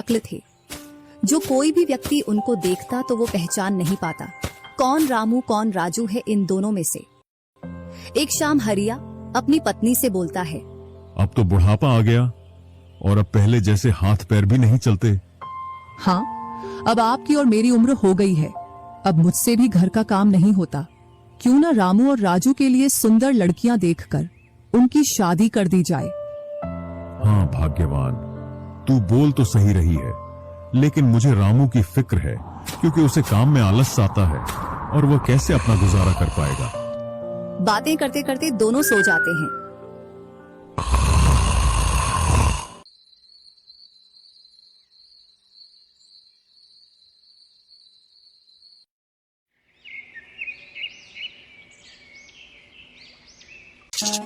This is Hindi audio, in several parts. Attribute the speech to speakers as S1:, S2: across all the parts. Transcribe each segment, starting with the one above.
S1: नकल थे, जो कोई भी व्यक्ति उनको देखता तो वो पहचान नहीं पाता कौन रामू कौन राजू है इन दोनों में से। एक शाम हरिया अपनी पत्नी से बोलता है,
S2: अब तो बुढ़ापा आ गया और अब पहले जैसे हाथ पैर भी नहीं चलते।
S3: हाँ, अब आपकी और मेरी उम्र हो गई है, अब मुझसे भी घर का काम नहीं होता। क्यों ना रामू और राजू के लिए सुंदर लड़कियां देखकर उनकी शादी कर दी जाए।
S2: हाँ भाग्यवान, तू बोल तो सही रही है, लेकिन मुझे रामू की फिक्र है, क्योंकि उसे काम में आलस आता है और वह कैसे अपना गुजारा कर पाएगा।
S1: बातें करते करते दोनों सो जाते हैं।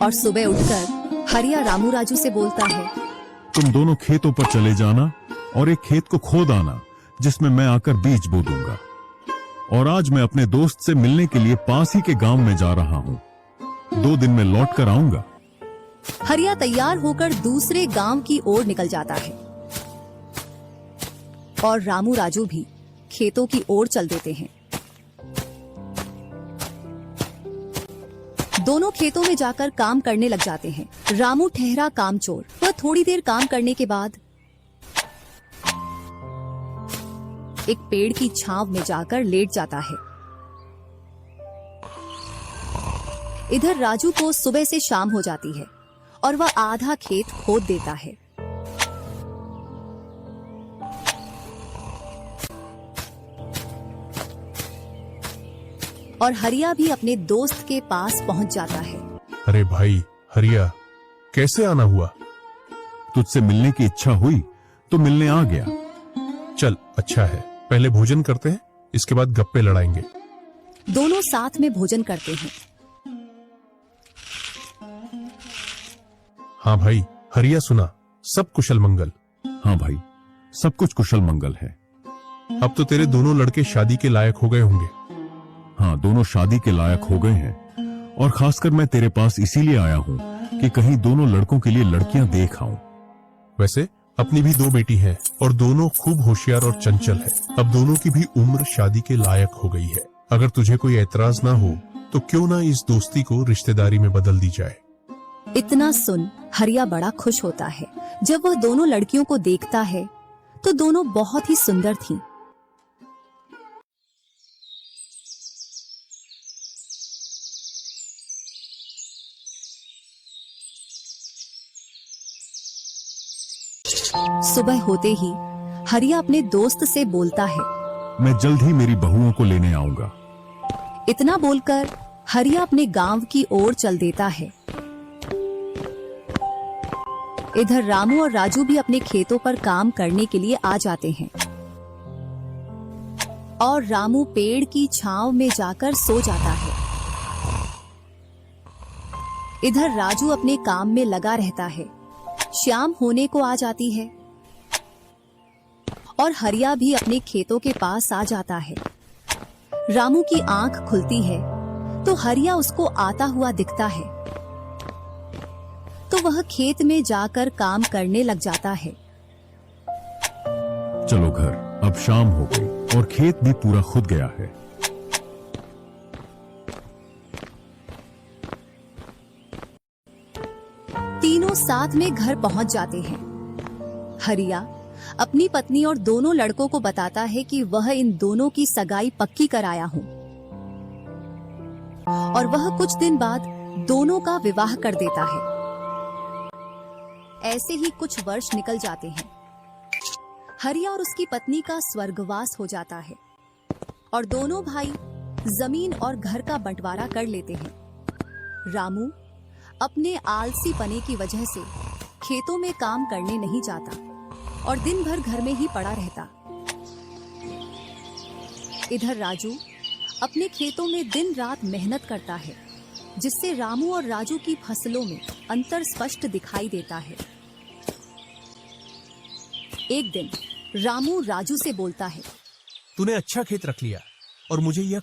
S1: और सुबह उठकर हरिया रामू राजू से बोलता है,
S2: तुम दोनों खेतों पर चले जाना और एक खेत को खोद आना जिसमें मैं आकर बीज बो दूंगा। और आज मैं अपने दोस्त से मिलने के लिए पास ही के गांव में जा रहा हूं, 2 दिन में लौट कर आऊंगा।
S1: हरिया तैयार होकर दूसरे गांव की ओर निकल जाता है और रामू राजू भी खेतों की ओर चल देते हैं। दोनों खेतों में जाकर काम करने लग जाते हैं। रामू ठहरा कामचोर, वह थोड़ी देर काम करने के बाद एक पेड़ की छांव में जाकर लेट जाता है। इधर राजू को सुबह से शाम हो जाती है और वह आधा खेत खोद देता है। और हरिया भी अपने दोस्त के पास पहुंच जाता है।
S4: अरे भाई हरिया, कैसे आना हुआ?
S2: तुझसे मिलने की इच्छा हुई तो मिलने आ गया।
S4: चल अच्छा है, पहले भोजन करते हैं, इसके बाद गप्पे लड़ाएंगे।
S1: दोनों साथ में भोजन करते हैं।
S4: हाँ भाई हरिया, सुना सब कुशल मंगल?
S2: हाँ भाई, सब कुछ कुशल मंगल है।
S4: अब तो तेरे दोनों लड़के शादी के लायक हो गए होंगे।
S2: हाँ, दोनों शादी के लायक हो गए हैं और खासकर मैं तेरे पास इसीलिए आया हूँ कि कहीं दोनों लड़कों के लिए लड़कियां देख आऊं।
S4: वैसे अपनी भी 2 बेटी हैं और दोनों खूब होशियार और चंचल है। अब दोनों की भी उम्र शादी के लायक हो गई है। अगर तुझे कोई एतराज ना हो तो क्यों ना इस दोस्ती को रिश्तेदारी में बदल दी जाए।
S1: इतना सुन हरिया बड़ा खुश होता है। जब वह दोनों लड़कियों को देखता है तो दोनों बहुत ही सुंदर थीं। सुबह होते ही हरिया अपने दोस्त से बोलता है,
S2: मैं जल्द ही मेरी बहुओं को लेने आऊंगा।
S1: इतना बोलकर हरिया अपने गांव की ओर चल देता है। इधर रामू और राजू भी अपने खेतों पर काम करने के लिए आ जाते हैं और रामू पेड़ की छांव में जाकर सो जाता है। इधर राजू अपने काम में लगा रहता है। शाम होने को आ जाती है और हरिया भी अपने खेतों के पास आ जाता है। रामू की आंख खुलती है तो हरिया उसको आता हुआ दिखता है, तो वह खेत में जाकर काम करने लग जाता है।
S2: चलो घर, अब शाम हो गई और खेत भी पूरा खुद गया है।
S1: तीनों साथ में घर पहुंच जाते हैं। हरिया अपनी पत्नी और दोनों लड़कों को बताता है कि वह इन दोनों की सगाई पक्की कराया हूं और वह कुछ दिन बाद दोनों का विवाह कर देता है। ऐसे ही कुछ वर्ष निकल जाते हैं। हरिया और उसकी पत्नी का स्वर्गवास हो जाता है और दोनों भाई जमीन और घर का बंटवारा कर लेते हैं। रामू अपने आलसी पने की वजह से खेतों में काम करने नहीं जाता और दिन भर घर में ही पड़ा रहता। इधर राजू अपने खेतों में दिन रात मेहनत करता है, जिससे रामू और राजू की फसलों में अंतर स्पष्ट दिखाई देता है। एक दिन रामू राजू से बोलता है,
S5: तूने अच्छा खेत रख लिया और मुझे यह